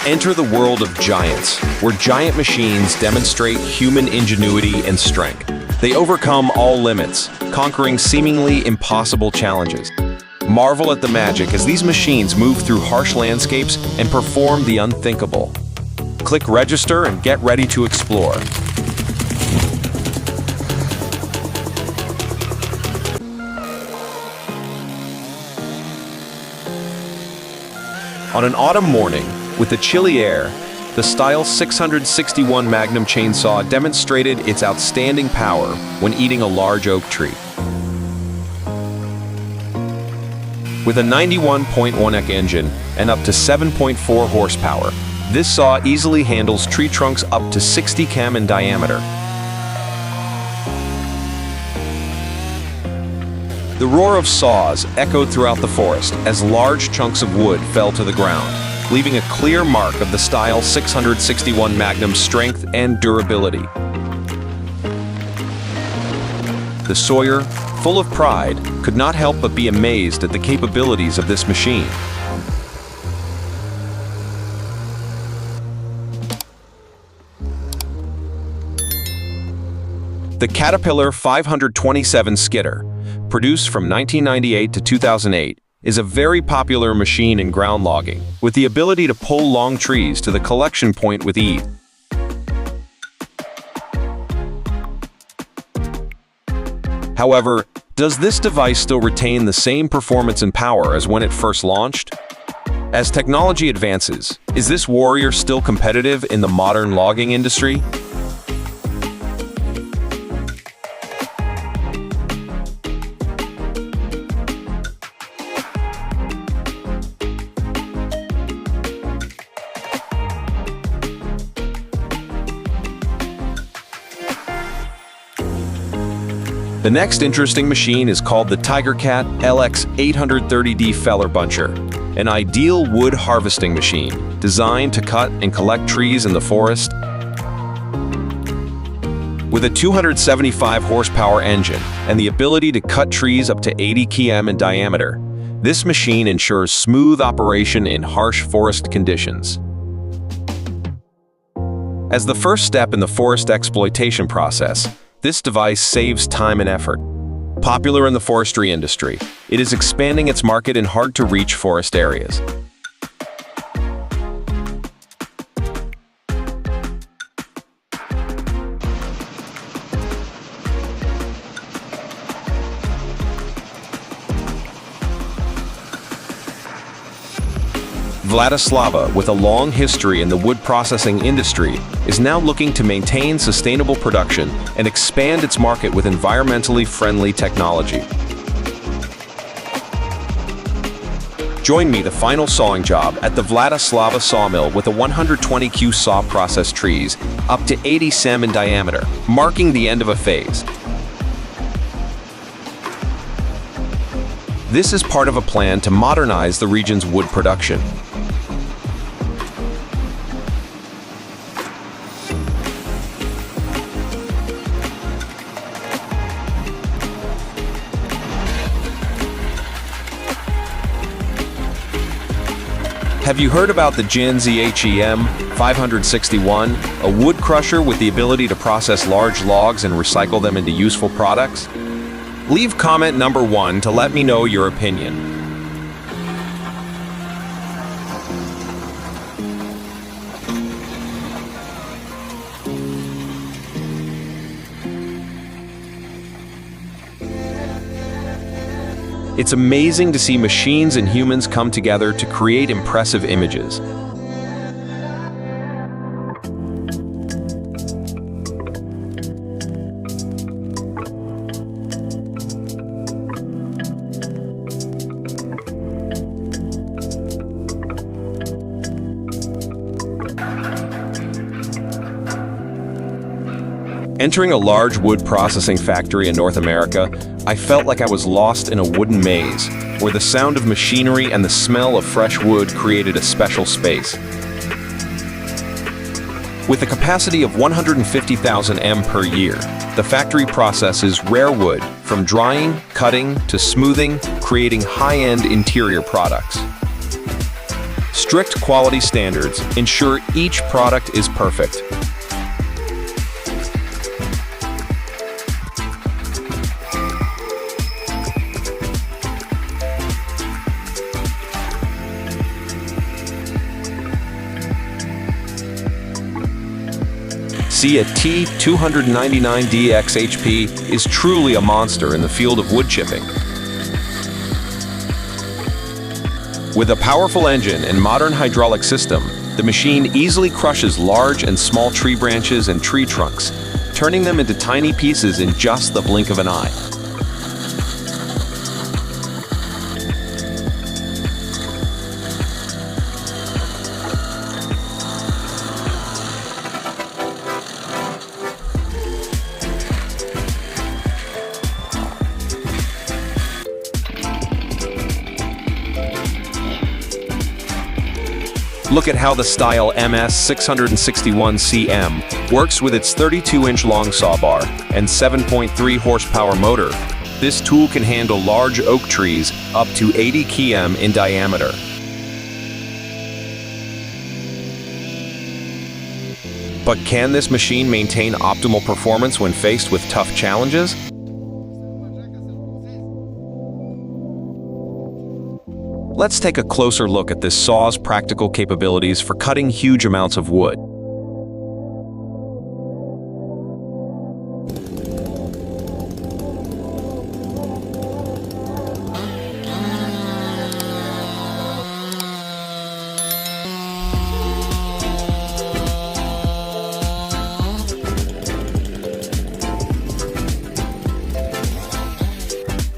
Enter the world of giants, where giant machines demonstrate human ingenuity and strength. They overcome all limits, conquering seemingly impossible challenges. Marvel at the magic as these machines move through harsh landscapes and perform the unthinkable. Click register and get ready to explore. On an autumn morning, with the chilly air, the Style 661 Magnum chainsaw demonstrated its outstanding power when eating a large oak tree. With a 91.1 engine and up to 7.4 horsepower, this saw easily handles tree trunks up to 60 km in diameter. The roar of saws echoed throughout the forest as large chunks of wood fell to the ground, leaving a clear mark of the Style 661 Magnum's strength and durability. The sawyer, full of pride, could not help but be amazed at the capabilities of this machine. The Caterpillar 527 skidder, produced from 1998 to 2008, is a very popular machine in ground logging, with the ability to pull long trees to the collection point with ease. However, does this device still retain the same performance and power as when it first launched? As technology advances, is this warrior still competitive in the modern logging industry? The next interesting machine is called the Tigercat LX830D Feller Buncher, an ideal wood harvesting machine designed to cut and collect trees in the forest. With a 275 horsepower engine and the ability to cut trees up to 80 km in diameter, this machine ensures smooth operation in harsh forest conditions. As the first step in the forest exploitation process, this device saves time and effort. Popular in the forestry industry, it is expanding its market in hard-to-reach forest areas. Vladislava, with a long history in the wood processing industry, is now looking to maintain sustainable production and expand its market with environmentally friendly technology. Join me the final sawing job at the Vladislava sawmill with a 120Q saw process trees up to 80 cm in diameter, marking the end of a phase. This is part of a plan to modernize the region's wood production. Have you heard about the Jin ZHEM 561, a wood crusher with the ability to process large logs and recycle them into useful products? Leave comment number 1 to let me know your opinion. It's amazing to see machines and humans come together to create impressive images. Entering a large wood processing factory in North America, I felt like I was lost in a wooden maze, where the sound of machinery and the smell of fresh wood created a special space. With a capacity of 150,000 M per year, the factory processes rare wood from drying, cutting, to smoothing, creating high-end interior products. Strict quality standards ensure each product is perfect. See, a T299DXHP is truly a monster in the field of wood chipping. With a powerful engine and modern hydraulic system, the machine easily crushes large and small tree branches and tree trunks, turning them into tiny pieces in just the blink of an eye. Look at how the Style MS661CM works with its 32-inch long saw bar and 7.3 horsepower motor. This tool can handle large oak trees up to 80 km in diameter. But can this machine maintain optimal performance when faced with tough challenges? Let's take a closer look at this saw's practical capabilities for cutting huge amounts of wood.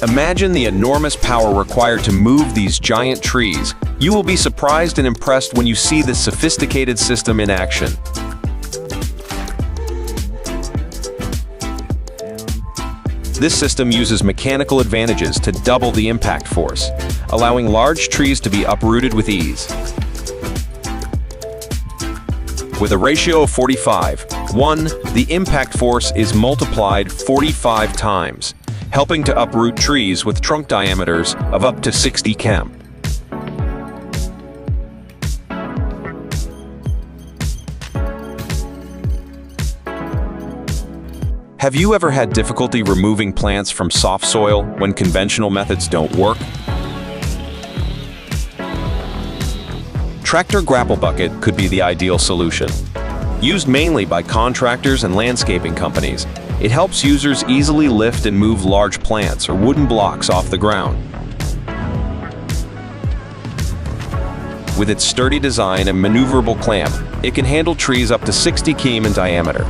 Imagine the enormous power required to move these giant trees. You will be surprised and impressed when you see this sophisticated system in action. This system uses mechanical advantages to double the impact force, allowing large trees to be uprooted with ease. With a ratio of 45:1, the impact force is multiplied 45 times, helping to uproot trees with trunk diameters of up to 60 km. Have you ever had difficulty removing plants from soft soil when conventional methods don't work? Tractor grapple bucket could be the ideal solution. Used mainly by contractors and landscaping companies, it helps users easily lift and move large plants or wooden blocks off the ground. With its sturdy design and maneuverable clamp, it can handle trees up to 60 km in diameter.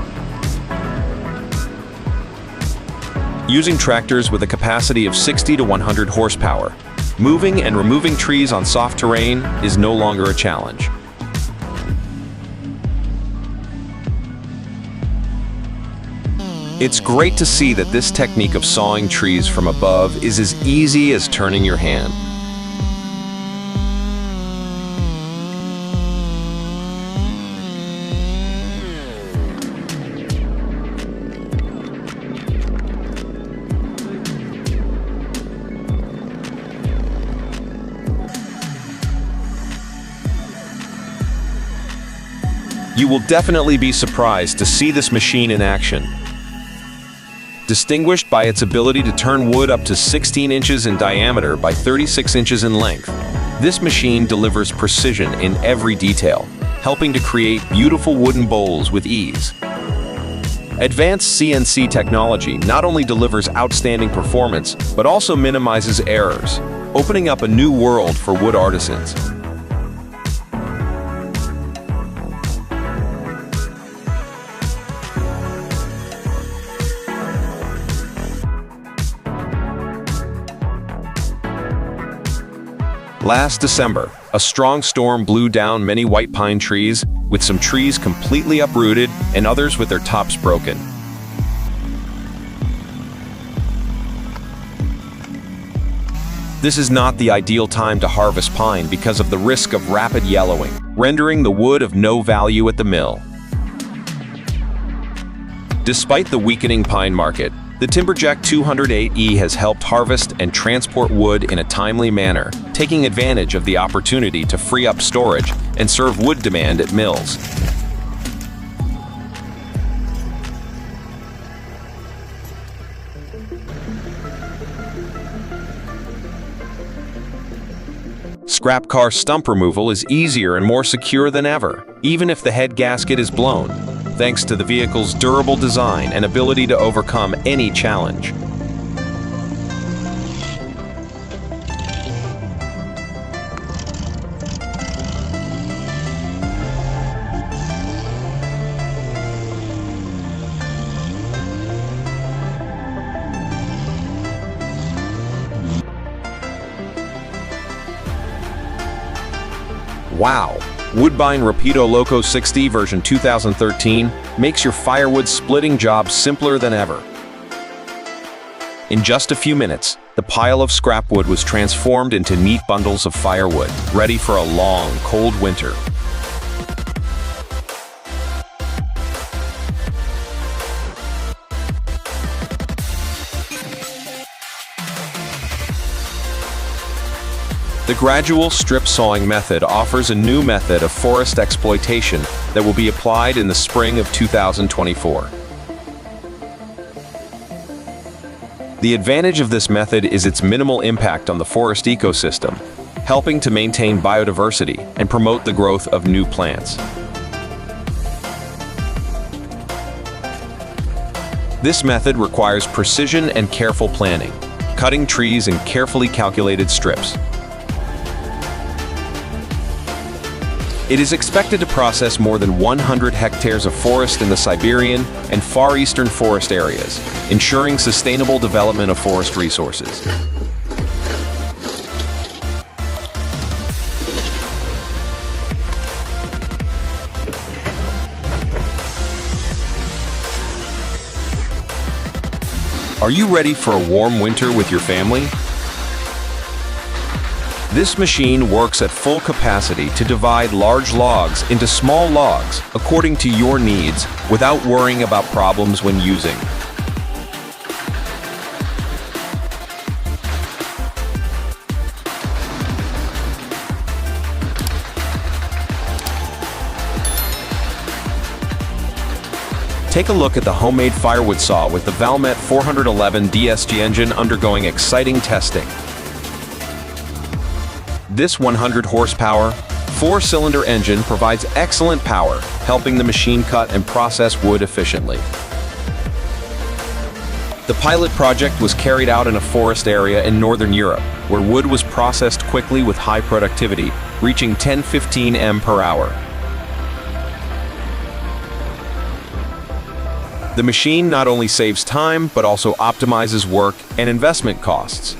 Using tractors with a capacity of 60 to 100 horsepower, moving and removing trees on soft terrain is no longer a challenge. It's great to see that this technique of sawing trees from above is as easy as turning your hand. You will definitely be surprised to see this machine in action. Distinguished by its ability to turn wood up to 16 inches in diameter by 36 inches in length, this machine delivers precision in every detail, helping to create beautiful wooden bowls with ease. Advanced CNC technology not only delivers outstanding performance, but also minimizes errors, opening up a new world for wood artisans. Last December, a strong storm blew down many white pine trees, with some trees completely uprooted and others with their tops broken. This is not the ideal time to harvest pine because of the risk of rapid yellowing, rendering the wood of no value at the mill. Despite the weakening pine market, The Timberjack 208E has helped harvest and transport wood in a timely manner, taking advantage of the opportunity to free up storage and serve wood demand at mills. Scrap car stump removal is easier and more secure than ever, even if the head gasket is blown, thanks to the vehicle's durable design and ability to overcome any challenge. Wow! Woodbine Rapido Loco 60 version 2013 makes your firewood splitting job simpler than ever. In just a few minutes, the pile of scrap wood was transformed into neat bundles of firewood, ready for a long, cold winter. The gradual strip sawing method offers a new method of forest exploitation that will be applied in the spring of 2024. The advantage of this method is its minimal impact on the forest ecosystem, helping to maintain biodiversity and promote the growth of new plants. This method requires precision and careful planning, cutting trees in carefully calculated strips. It is expected to process more than 100 hectares of forest in the Siberian and Far Eastern forest areas, ensuring sustainable development of forest resources. Are you ready for a warm winter with your family? This machine works at full capacity to divide large logs into small logs according to your needs without worrying about problems when using. Take a look at the homemade firewood saw with the Valmet 411 DSG engine undergoing exciting testing. This 100 horsepower, 4-cylinder engine provides excellent power, helping the machine cut and process wood efficiently. The pilot project was carried out in a forest area in Northern Europe, where wood was processed quickly with high productivity, reaching 10-15 m per hour. The machine not only saves time, but also optimizes work and investment costs,